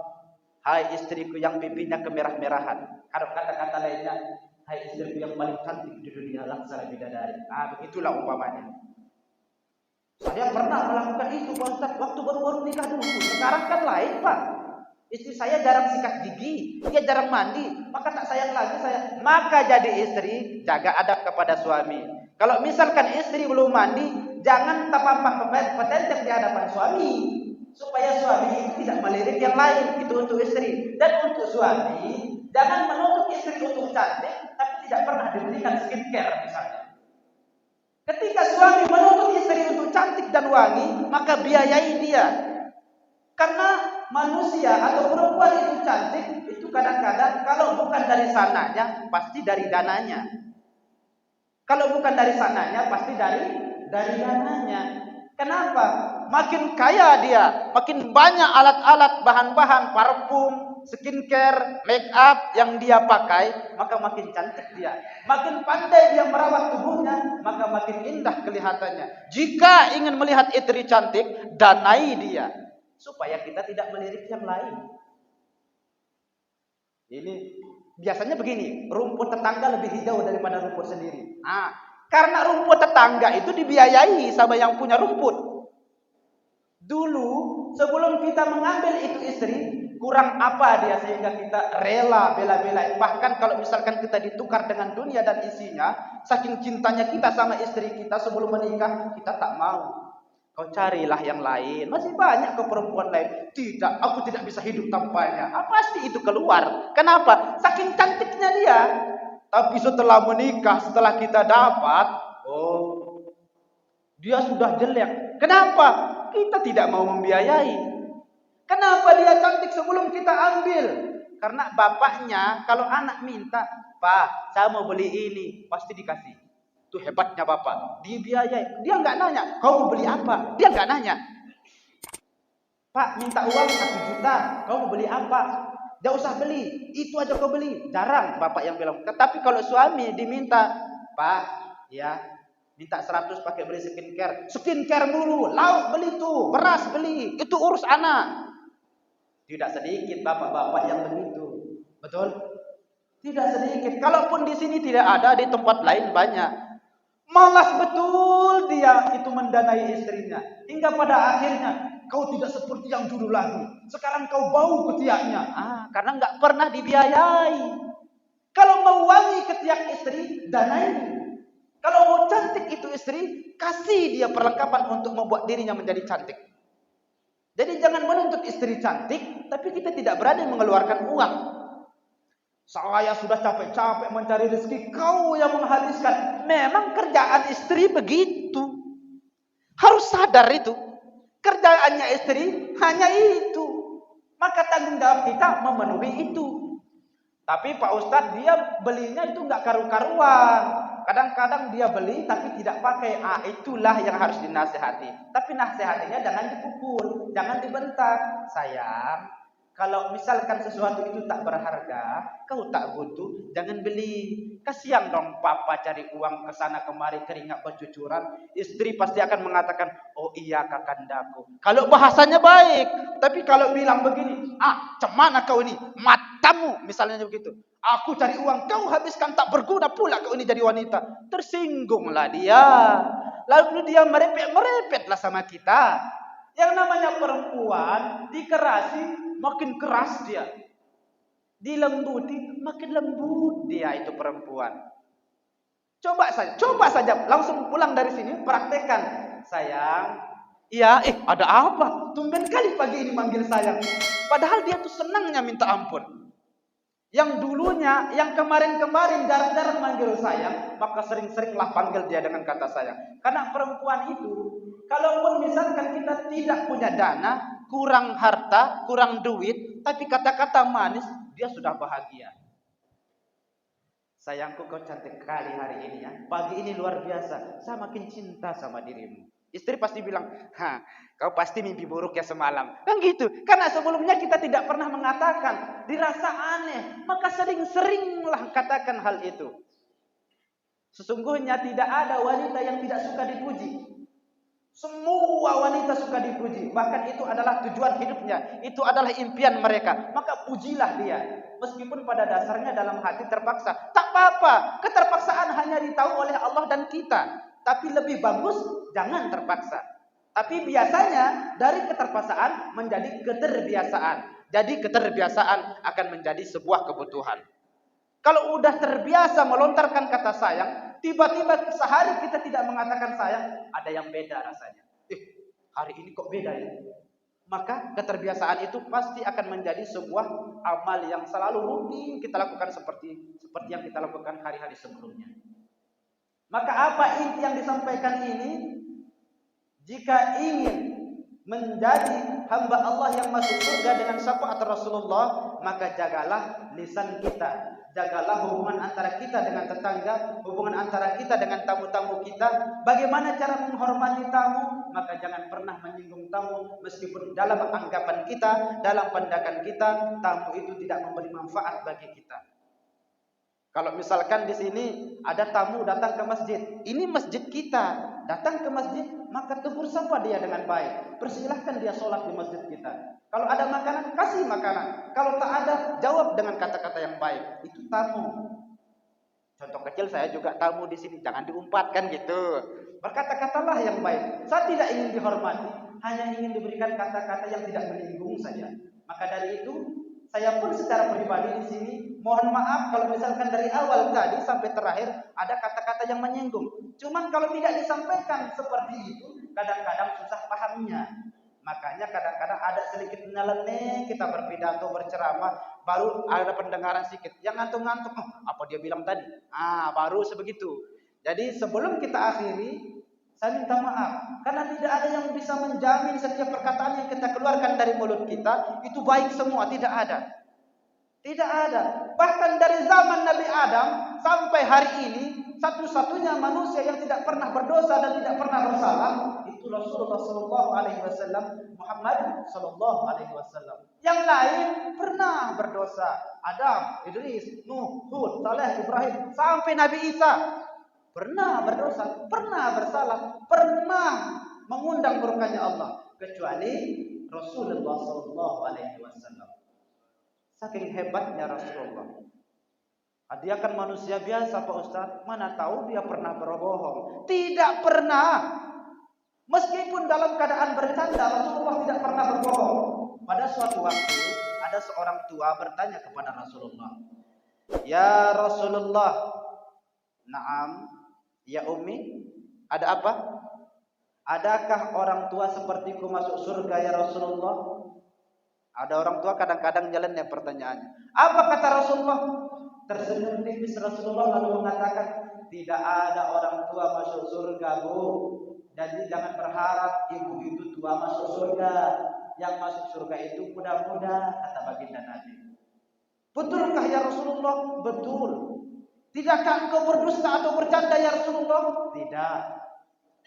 hai istriku yang pipinya kemerah-merahan. Kalau kata-kata lainnya, hai istriku yang paling cantik di dunia, laksana bidadari. Begitulah umpamanya. Saya pernah melakukan itu Pak Ustaz, waktu baru-baru nikah dulu. Sekarang kan lain Pak. Istri saya jarang sikat gigi, dia jarang mandi, maka tak sayang lagi saya. Maka jadi istri, jaga adab kepada suami. Kalau misalkan istri belum mandi, jangan tampang petentek di hadapan suami, supaya suami itu tidak melirik yang lain. Itu untuk istri. Dan untuk suami, jangan menuntut istri untuk cantik, tapi tidak pernah diberikan skincare misalnya. Ketika suami menuntut istri untuk cantik dan wangi, maka biayai dia. Karena manusia atau perempuan itu cantik, itu kadang-kadang kalau bukan dari sananya, pasti dari dananya. Kalau bukan dari sananya, pasti dari dananya. Kenapa? Makin kaya dia, makin banyak alat-alat, bahan-bahan, parfum, skincare, make up yang dia pakai, maka makin cantik dia. Makin pandai dia merawat tubuhnya, maka makin indah kelihatannya. Jika ingin melihat istri cantik, danai dia, supaya kita tidak melirik yang lain. Ini biasanya begini, rumput tetangga lebih hijau daripada rumput sendiri. Karena rumput tetangga itu dibiayai sama yang punya rumput. Dulu sebelum kita mengambil itu istri, kurang apa dia sehingga kita rela bela-belain. Bahkan kalau misalkan kita ditukar dengan dunia dan isinya, saking cintanya kita sama istri kita sebelum menikah, kita tak mau. Kau carilah yang lain, masih banyak ke perempuan lain. Tidak, aku tidak bisa hidup tanpanya. Pasti itu keluar. Kenapa? Saking cantiknya dia. Tapi setelah menikah, setelah kita dapat, oh, dia sudah jelek. Kenapa? Kita tidak mau membiayai. Kenapa dia cantik sebelum kita ambil? Karena bapaknya kalau anak minta, "Pak, saya mau beli ini," pasti dikasih. Itu hebatnya bapak, dibiayai. Dia nggak nanya, "Kau mau beli apa?" Dia nggak nanya. "Pak, minta uang 1 juta, kau mau beli apa?" Tidak usah beli, itu aja kau beli. Jarang bapak yang bilang. Tapi kalau suami diminta, "Pak, ya, minta 100 pakai beli skincare." Skincare dulu, lauk beli tuh, beras beli, itu urus anak. Tidak sedikit bapak-bapak yang begitu. Betul? Tidak sedikit. Kalaupun di sini tidak ada, di tempat lain banyak. Malas betul dia itu mendanai istrinya. Hingga pada akhirnya, "Kau tidak seperti yang dulu lagi. Sekarang kau bau ketiaknya." Karena nggak pernah dibiayai. Kalau mau wangi ketiak istri, danai. Kalau mau cantik itu istri, kasih dia perlengkapan untuk membuat dirinya menjadi cantik. Jadi jangan menuntut istri cantik, tapi kita tidak berani mengeluarkan uang. Saya sudah capek-capek mencari rezeki, kau yang menghabiskan. Memang kerjaan istri begitu. Harus sadar itu. Kerjaannya istri hanya itu. Maka tanggung jawab kita memenuhi itu. Tapi Pak Ustadz dia belinya itu nggak karu-karuan. Kadang-kadang dia beli tapi tidak pakai. Itulah yang harus dinasehati. Tapi nasehatinya jangan dipukul, jangan dibentak. Sayang, kalau misalkan sesuatu itu tak berharga, kau tak butuh, jangan beli. Kasihan dong papa cari uang ke sana kemari keringat bercucuran. Istri pasti akan mengatakan, "Oh iya kakandaku." Kalau bahasanya baik. Tapi kalau bilang begini, "Cemana kau ini? Matamu," misalnya begitu. "Aku cari uang, kau habiskan, tak berguna pula kau ini jadi wanita." Tersinggunglah dia. Lalu dia merepet-merepetlah sama kita. Yang namanya perempuan dikerasi, makin keras dia. Dilembuti, makin lembut dia itu perempuan. Coba saja, langsung pulang dari sini, praktekkan. "Sayang, iya, ada apa? Tumben kali pagi ini manggil sayang." Padahal dia tuh senangnya minta ampun. Yang dulunya, yang kemarin-kemarin jarang-jarang manggil sayang, maka sering-seringlah panggil dia dengan kata sayang. Karena perempuan itu, kalaupun misalkan kita tidak punya dana, kurang harta, kurang duit, tapi kata-kata manis, dia sudah bahagia. "Sayangku, kau cantik kali hari ini ya. Pagi ini luar biasa. Saya makin cinta sama dirimu." Istri pasti bilang, "Kau pasti mimpi buruk ya semalam." Kan gitu. Karena sebelumnya kita tidak pernah mengatakan. Dirasa aneh. Maka sering-seringlah katakan hal itu. Sesungguhnya tidak ada wanita yang tidak suka dipuji. Semua wanita suka dipuji. Bahkan itu adalah tujuan hidupnya. Itu adalah impian mereka. Maka pujilah dia. Meskipun pada dasarnya dalam hati terpaksa. Tak apa-apa. Keterpaksaan hanya ditahu oleh Allah dan kita. Tapi lebih bagus jangan terpaksa. Tapi biasanya dari keterpaksaan menjadi keterbiasaan. Jadi keterbiasaan akan menjadi sebuah kebutuhan. Kalau udah terbiasa melontarkan kata sayang, tiba-tiba sehari kita tidak mengatakan sayang, ada yang beda rasanya. Hari ini kok beda ya? Maka keterbiasaan itu pasti akan menjadi sebuah amal yang selalu rutin kita lakukan seperti yang kita lakukan hari-hari sebelumnya. Maka apa inti yang disampaikan ini? Jika ingin menjadi hamba Allah yang masuk surga dengan syafaat Rasulullah, maka jagalah lisan kita, jagalah hubungan antara kita dengan tetangga, hubungan antara kita dengan tamu-tamu kita. Bagaimana cara menghormati tamu? Maka jangan pernah menyinggung tamu, meskipun dalam anggapan kita, dalam pandangan kita, tamu itu tidak memberi manfaat bagi kita. Kalau misalkan di sini ada tamu datang ke masjid, ini masjid kita, datang ke masjid, maka tegur sapa dia dengan baik. Persilahkan dia sholat di masjid kita. Kalau ada makanan, kasih makanan. Kalau tak ada, jawab dengan kata-kata yang baik. Itu tamu. Contoh kecil, saya juga tamu di sini, jangan diumpatkan gitu. Berkata-katalah yang baik. Saya tidak ingin dihormati, hanya ingin diberikan kata-kata yang tidak menyinggung saja. Maka dari itu, saya pun secara pribadi di sini mohon maaf kalau misalkan dari awal tadi sampai terakhir ada kata-kata yang menyinggung. Cuman kalau tidak disampaikan seperti itu, kadang-kadang susah pahamnya. Makanya kadang-kadang ada sedikit nyeleneh kita berpidato, berceramah, baru ada pendengaran sedikit. Yang ngantuk-ngantuk, apa dia bilang tadi? Baru sebegitu. Jadi sebelum kita akhiri, saya minta maaf karena tidak ada yang bisa menjamin setiap perkataan yang kita keluarkan dari mulut kita itu baik semua, tidak ada. Tidak ada. Bahkan dari zaman Nabi Adam sampai hari ini, satu-satunya manusia yang tidak pernah berdosa dan tidak pernah bersalah itu Rasulullah sallallahu alaihi wasallam, Muhammad sallallahu alaihi wasallam. Yang lain pernah berdosa. Adam, Idris, Nuh, Hud, Saleh, Ibrahim, sampai Nabi Isa pernah berdosa, pernah bersalah, pernah mengundang murkanya Allah, kecuali Rasulullah sallallahu alaihi wasallam. Saking hebatnya Rasulullah. Dia kan manusia biasa Pak Ustaz. Mana tahu dia pernah berbohong. Tidak pernah. Meskipun dalam keadaan bercanda, Rasulullah tidak pernah berbohong. Pada suatu waktu, ada seorang tua bertanya kepada Rasulullah. Ya Rasulullah. Naam. Ya Ummi. Ada apa? Adakah orang tua sepertiku masuk surga ya Rasulullah? Ada orang tua kadang-kadang jalannya pertanyaannya. Apa kata Rasulullah? Tersenyum tipis Rasulullah lalu mengatakan, tidak ada orang tua masuk surga, Bu. Jadi jangan berharap ibu itu tua masuk surga. Yang masuk surga itu muda-muda, kata baginda Nabi. Betulkah ya Rasulullah? Betul. Tidakkah engkau berdusta atau bercanda ya Rasulullah? Tidak.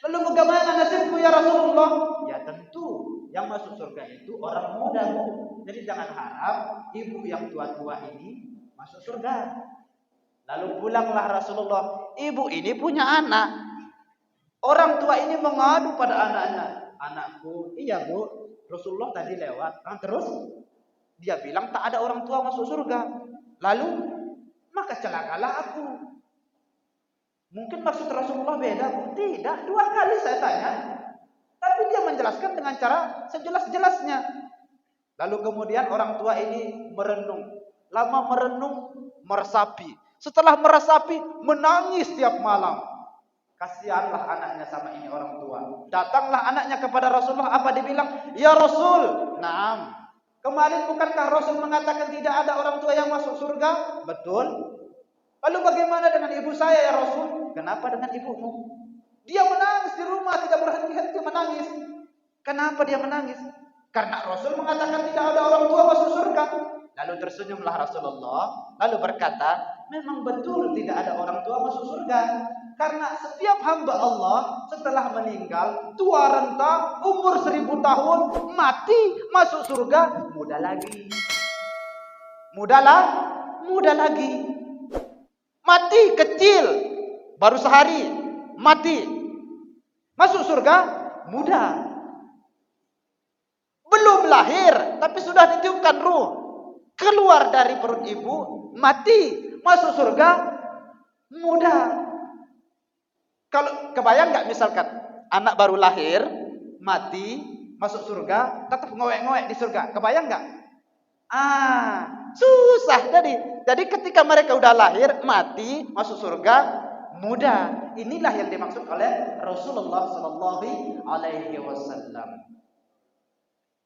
Lalu bagaimana nasibku ya Rasulullah? Ya tentu. Yang masuk surga itu orang muda, Bu. Jadi jangan harap ibu yang tua-tua ini masuk surga. Lalu pulanglah Rasulullah. Ibu ini punya anak. Orang tua ini mengadu pada anaknya. Anakku, iya Bu, Rasulullah tadi lewat. Terus dia bilang tak ada orang tua masuk surga. Lalu maka celakalah aku. Mungkin maksud Rasulullah beda, Bu. Tidak, 2 kali saya tanya. Tapi dia menjelaskan dengan cara sejelas-jelasnya. Lalu kemudian orang tua ini merenung. Lama merenung, meresapi. Setelah meresapi, menangis tiap malam. Kasihanlah anaknya sama ini orang tua. Datanglah anaknya kepada Rasulullah. Apa dibilang? Ya Rasul. Naam. Kemarin bukankah Rasul mengatakan tidak ada orang tua yang masuk surga? Betul. Lalu bagaimana dengan ibu saya ya Rasul? Kenapa dengan ibumu? Dia menangis di rumah, tidak berhenti-henti menangis. Kenapa dia menangis? Karena Rasul mengatakan tidak ada orang tua masuk surga. Lalu tersenyumlah Rasulullah, lalu berkata, memang betul tidak ada orang tua masuk surga. Karena setiap hamba Allah setelah meninggal, tua renta, umur 1000 tahun, mati, masuk surga, muda lagi. Muda lagi. Mati kecil, baru sehari, mati. Masuk surga, muda. Belum lahir, tapi sudah ditiupkan ruh. Keluar dari perut ibu, mati. Masuk surga, muda. Kalau kebayang nggak misalkan anak baru lahir, mati, masuk surga, tetap ngowek-ngowek di surga. Kebayang nggak? Susah tadi. Jadi ketika mereka udah lahir, mati, masuk surga, muda. Inilah yang dimaksud oleh Rasulullah sallallahu alaihi wasallam.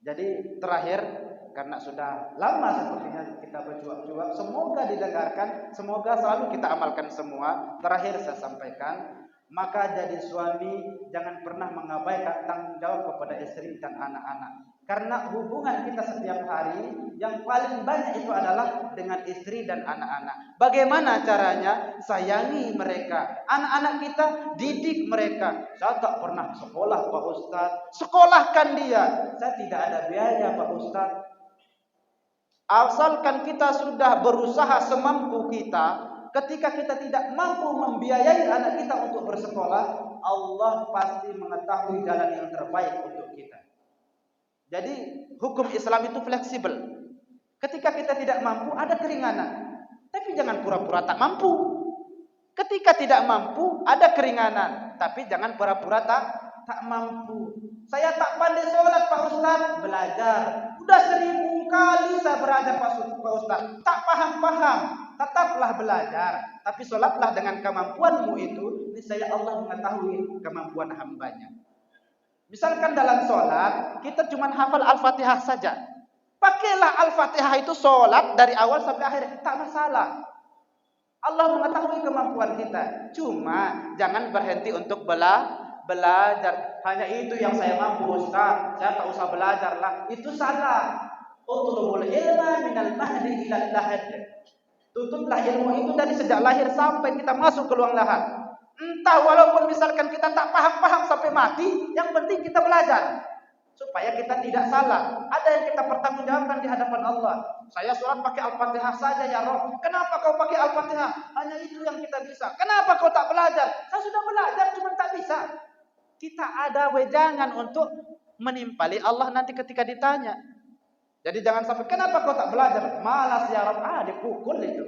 Jadi terakhir, karena sudah lama sepertinya kita berjuang-juang, semoga didengarkan, semoga selalu kita amalkan semua. Terakhir saya sampaikan, maka jadi suami jangan pernah mengabaikan tanggung jawab kepada istri dan anak-anak. Karena hubungan kita setiap hari yang paling banyak itu adalah dengan istri dan anak-anak. Bagaimana caranya? Sayangi mereka. Anak-anak kita, didik mereka. Saya tak pernah sekolah Pak Ustadz. Sekolahkan dia. Saya tidak ada biaya Pak Ustadz. Asalkan kita sudah berusaha semampu kita. Ketika kita tidak mampu membiayai anak kita untuk bersekolah, Allah pasti mengetahui jalan yang terbaik untuk kita. Jadi hukum Islam itu fleksibel. Ketika kita tidak mampu, ada keringanan. Tapi jangan pura-pura tak mampu. Ketika tidak mampu, ada keringanan. Tapi jangan pura-pura tak mampu. Saya tak pandai sholat Pak Ustaz. Belajar. Udah 1000 kali saya belajar Pak Ustaz. Tak paham-paham. Tetaplah belajar. Tapi sholatlah dengan kemampuanmu itu. Niscaya Allah mengetahui kemampuan hambanya. Misalkan dalam sholat, kita cuma hafal Al-Fatihah saja. Pakailah Al-Fatihah itu sholat dari awal sampai akhir, tak masalah. Allah mengetahui kemampuan kita. Cuma jangan berhenti untuk belajar. Hanya itu yang saya mampu, Ustaz. Saya tak usah belajar lah. Itu salah. Utlubul ilma minal mahdi ilal lahad. Tutuplah ilmu itu dari sejak lahir sampai kita masuk ke ruang lahat. Entah walaupun misalkan kita tak paham-paham sampai mati, yang penting kita belajar. Supaya kita tidak salah. Ada yang kita pertanggungjawabkan di hadapan Allah. Saya sholat pakai Al-Fatihah saja ya Rob. Kenapa kau pakai Al-Fatihah? Hanya itu yang kita bisa. Kenapa kau tak belajar? Saya sudah belajar, cuma tak bisa. Kita ada wejangan untuk menimpali Allah nanti ketika ditanya. Jadi jangan sampai, kenapa kau tak belajar? Malas ya Rob. Dipukul itu.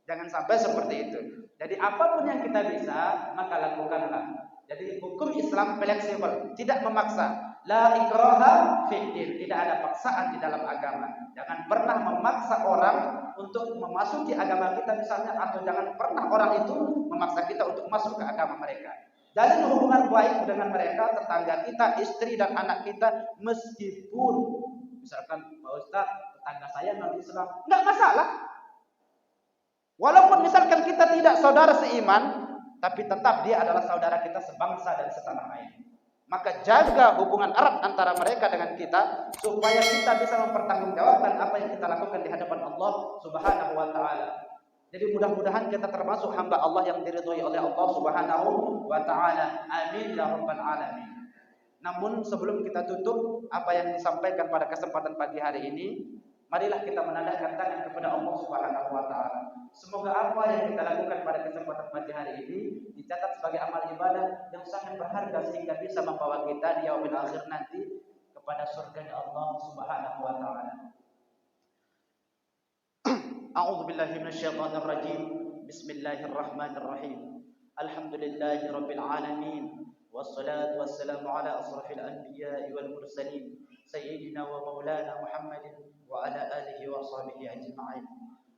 Jangan sampai seperti itu. Jadi apapun yang kita bisa, maka lakukanlah. Jadi hukum Islam fleksibel, tidak memaksa. La ikraha fiddin, tidak ada paksaan di dalam agama. Jangan pernah memaksa orang untuk memasuki agama kita misalnya, atau jangan pernah orang itu memaksa kita untuk masuk ke agama mereka. Jalin hubungan baik dengan mereka, tetangga kita, istri dan anak kita, meskipun misalkan Pak Ustaz, tetangga saya non-Islam, enggak masalah. Walaupun misalkan kita tidak saudara seiman, tapi tetap dia adalah saudara kita sebangsa dan setanah air. Maka jaga hubungan erat antara mereka dengan kita, supaya kita bisa mempertanggungjawabkan apa yang kita lakukan di hadapan Allah Subhanahu wa Ta'ala. Jadi mudah-mudahan kita termasuk hamba Allah yang diridhoi oleh Allah Subhanahu wa Ta'ala. Amin ya rabbal alamin. Namun sebelum kita tutup apa yang disampaikan pada kesempatan pagi hari ini, marilah kita menadahkan tangan kepada Allah Subhanahu wa Ta'ala. Semoga apa yang kita lakukan pada kesempatan pagi hari ini dicatat sebagai amal ibadah yang sangat berharga, sehingga bisa membawa kita di yaumil akhir nanti kepada surganya Allah Subhanahu wa Ta'ala. A'udzu billahi minasyaitonir rajim. Bismillahirrahmanirrahim. Alhamdulillahi rabbil alamin. Wassalatu wassalamu ala asrafil anbiya'i wal mursalin sayyidina wa maulana Muhammadin wa ala alihi wa sahbihi ajma'in.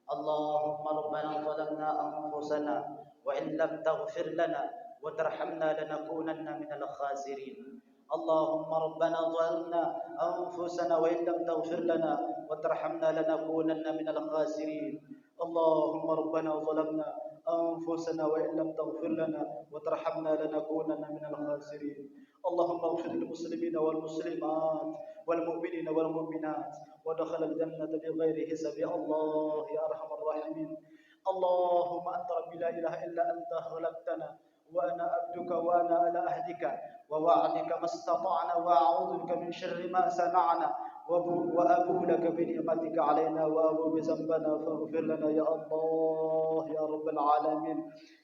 Allahumma rabbana zalamna anfusana wa in lam taghfir lana wa tarhamna lanakunanna minal khasirin. Allahumma rabbana zalamna anfusana wa in lam taghfir lana wa tarhamna lanakunanna minal khasirin. Allahumma rabbana zalamna أنفسنا وإن لم تغفر لنا وترحمنا لنكونن من الخاسرين. اللهم اغفر للمسلمين والمسلمات والمؤمنين والمؤمنات ودخل الجنة بغير حساب. يا الله يا أرحم الراحمين. اللهم أنت ربي لا إله إلا أنت خلقتنا وأنا عبدك وأنا على عهدك ووعدك ما استطعنا وأعوذ بك من شر ما صنعنا وأبو لك بنعمتك علينا وأبو بذنبنا فاغفر لنا يا الله يا رب العالمين.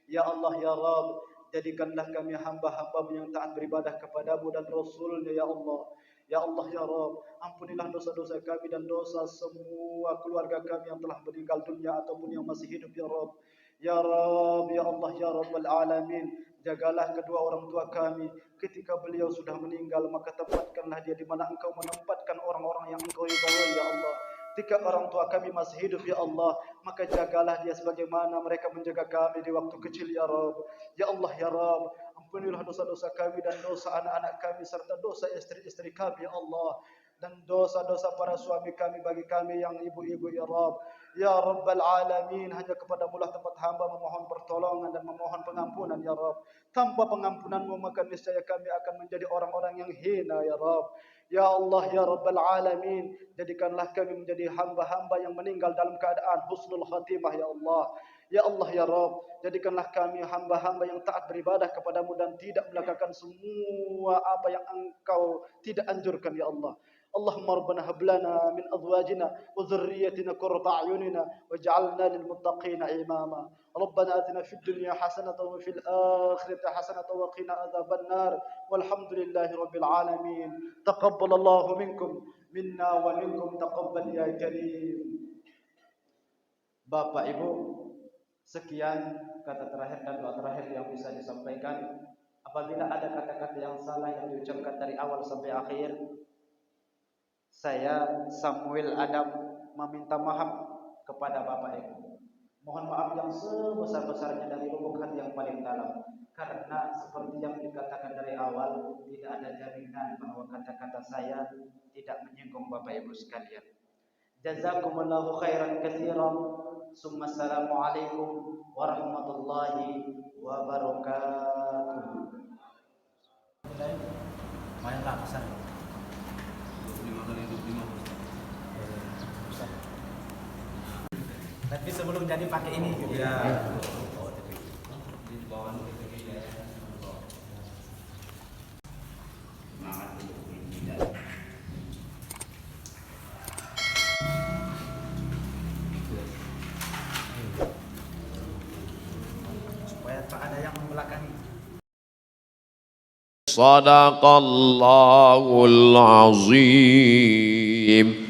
Ya Allah ya Rabb, jadikanlah kami hamba-hamba-Mu yang taat beribadah kepadamu dan Rasul-Nya ya Allah. Ya Allah ya Rabb, ampunilah dosa-dosa kami dan dosa semua keluarga kami yang telah meninggal dunia ataupun yang masih hidup ya Rabb. Ya Rabb ya Allah ya Rabbal alamin. Jagalah kedua orang tua kami ketika beliau sudah meninggal, maka tempatkanlah dia di mana Engkau menempatkan orang-orang yang Engkau ridhoi ya Allah. Ketika orang tua kami masih hidup ya Allah, maka jagalah dia sebagaimana mereka menjaga kami di waktu kecil ya Rabb. Ya Allah ya Rabb, ampunilah dosa-dosa kami dan dosa anak-anak kami serta dosa istri-istri kami ya Allah, dan dosa-dosa para suami kami bagi kami yang ibu-ibu ya Rabb. Ya Rabbal Alamin, hanya kepadamu lah tempat hamba memohon pertolongan dan memohon pengampunan ya Rabb. Tanpa pengampunanmu maka niscaya kami akan menjadi orang-orang yang hina ya Rabb. Ya Allah ya Rabbal Alamin, jadikanlah kami menjadi hamba-hamba yang meninggal dalam keadaan husnul khatimah ya Allah. Ya Allah ya Rabb, jadikanlah kami hamba-hamba yang taat beribadah kepadamu dan tidak melakukan semua apa yang Engkau tidak anjurkan ya Allah. اللهم ربنا هب لنا من أزواجنا وذريتنا قرة أعيننا واجعلنا للمتقين إماما. ربنا آتنا في الدنيا حسنة وفي الآخرة حسنة وقنا عذاب النار والحمد لله رب العالمين. تقبل الله منكم منا ومنكم تقبل يا كريم. Bapak Ibu, sekian kata terakhir dan doa terakhir yang bisa disampaikan. Apabila ada kata-kata yang salah yang diucapkan dari awal sampai akhir, saya Samuel Adam meminta maaf kepada Bapak Ibu. Mohon maaf yang sebesar-besarnya dari lubuk hati yang paling dalam, karena seperti yang dikatakan dari awal, tidak ada jaminan bahwa kata-kata saya tidak menyinggung Bapak Ibu sekalian. Jazakumullahu khairan katsiran. Summa assalamualaikum warahmatullahi wabarakatuh. Main lah pesan. 25 kali 25. Tapi sebelum jadi pakai ini gitu. Ya. Di bawah ini ya. Semangat untuk tidak. Supaya tak ada yang membelakangi. Sadaqallahul azim.